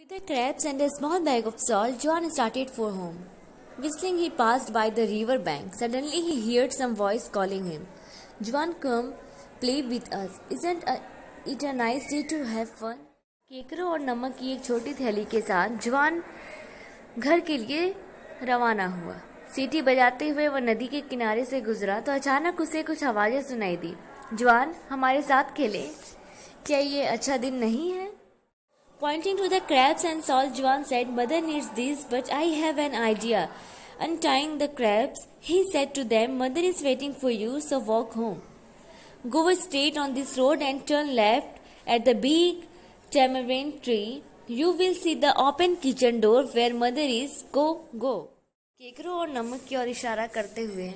With the crabs and a small bag of salt, Juan started for home. Whistling, he passed by the river bank. Suddenly, he heard some voice calling him. Juan, come, play with us. Isn't it a nice day to have fun? केकरों और नमक की एक छोटी थैली के साथ जुआन घर के लिए रवाना हुआ। सीटी बजाते हुए वह नदी के किनारे से गुजरा तो अचानक उसे कुछ आवाजें सुनाई दी। जुआन, हमारे साथ खेले, क्या ये अच्छा दिन नहीं है? Pointing to the crabs and salt, Juan said, Mother needs these, but I have an idea. Untying the crabs, he said to them, Mother is waiting for you, so walk home. Go straight on this road and turn left at the big tamarind tree. You will see the open kitchen door where Mother is. Go, go. केकरों और नमक की ओर इशारा करते हुए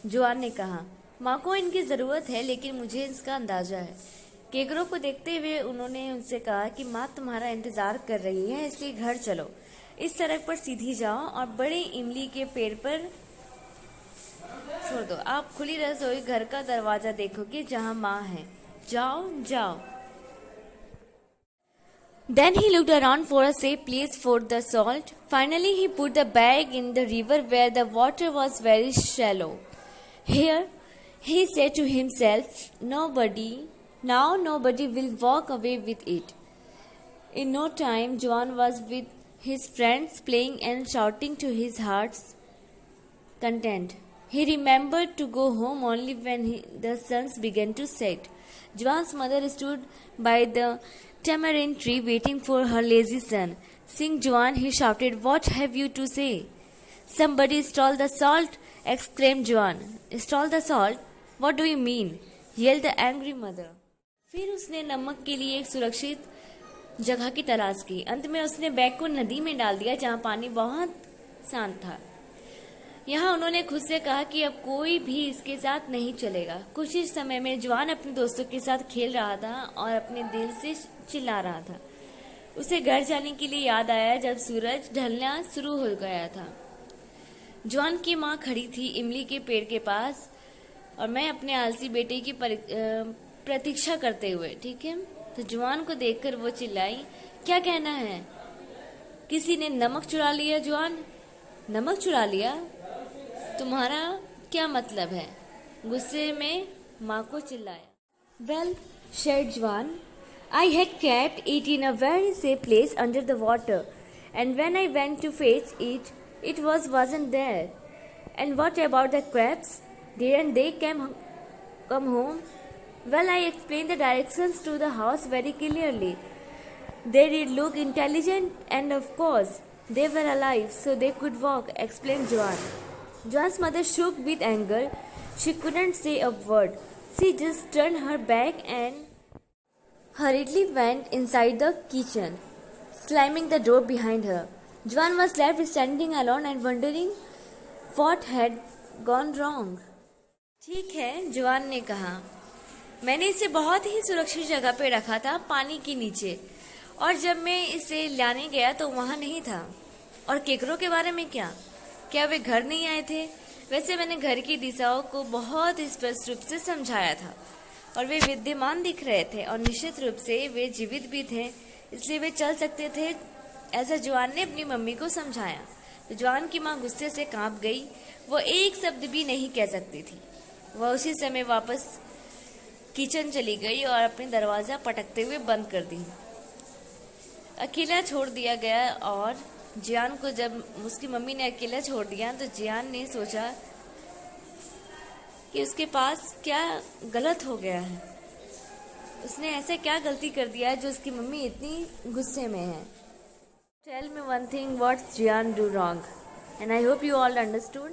जुआन ने कहा, माँ को इनकी जरूरत है, लेकिन मुझे इसका अंदाजा है। केकरों को देखते हुए उन्होंने उनसे कहा कि माँ तुम्हारा इंतजार कर रही है, इसलिए घर चलो। इस सड़क पर सीधी जाओ और बड़े इमली के पेड़ पर छोड़ दो। आप खुली रसोई घर का दरवाजा देखोगे जहाँ माँ है। जाओ जाओ। Then he looked around for a safe place for the salt. Finally, he put the bag in the river where the water was very shallow. Here, he said to himself, nobody will walk away with it. In no time, Juan was with his friends playing and shouting to his heart's content. He remembered to go home only when the sun began to set. Juan's mother stood by the tamarind tree waiting for her lazy son. Seeing Juan, he shouted, What have you to say? Somebody stole the salt, exclaimed Juan. Stole the salt? What do you mean? Yelled the angry mother. फिर उसने नमक के लिए एक सुरक्षित जगह की तलाश की। अंत में उसने बैग को नदी में डाल दिया जहाँ पानी बहुत शांत था। यहाँ उन्होंने खुद से कहा कि अब कोई भी इसके साथ नहीं चलेगा। कुछ ही समय में जुआन अपने दोस्तों के साथ खेल रहा था और अपने दिल से चिल्ला रहा था। उसे घर जाने के लिए याद आया जब सूरज ढलना शुरू हो गया था। जुआन की माँ खड़ी थी इमली के पेड़ के पास और मैं अपने आलसी बेटे की प्रतीक्षा करते हुए। ठीक है, तो जुआन को देखकर वो चिल्लाई, क्या कहना है? किसी ने नमक चुरा लिया? जुआन, नमक चुरा लिया? तुम्हारा क्या मतलब है? गुस्से में माँ को चिल्लाया। Well, said Juan, I had kept it in a very safe place under the water, and when I went to fetch it, it wasn't there. And what about the crabs? Didn't they come home? Well, I explained the directions to the house very clearly. They did look intelligent, and of course, they were alive, so they could walk, explained Juan. Juan's mother shook with anger. She couldn't say a word. She just turned her back and hurriedly went inside the kitchen, slamming the door behind her. Juan was left standing alone and wondering what had gone wrong. ठीक है, जुआन ने कहा, मैंने इसे बहुत ही सुरक्षित जगह पे रखा था, पानी के नीचे, और जब मैं इसे लाने गया तो वहां नहीं था। और केकरों के बारे में क्या वे घर नहीं आए थे? वैसे मैंने घर की दिशाओं को बहुत स्पष्ट रूप से समझाया था और वे विद्यमान दिख रहे थे और निश्चित रूप से वे जीवित भी थे, इसलिए वे चल सकते थे। ऐसा जुआन ने अपनी मम्मी को समझाया। तो जुआन की माँ गुस्से से कांप गई। वो एक शब्द भी नहीं कह सकती थी। वह उसी समय वापस किचन चली गई और अपने दरवाजा पटकते हुए बंद कर दी। अकेला छोड़ दिया गया और जियान को जब उसकी मम्मी ने अकेला छोड़ दिया तो जियान ने सोचा कि उसके पास क्या गलत हो गया है। उसने ऐसा क्या गलती कर दिया है जो उसकी मम्मी इतनी गुस्से में है। Tell me one thing, what Jian do wrong? And I hope you all understood.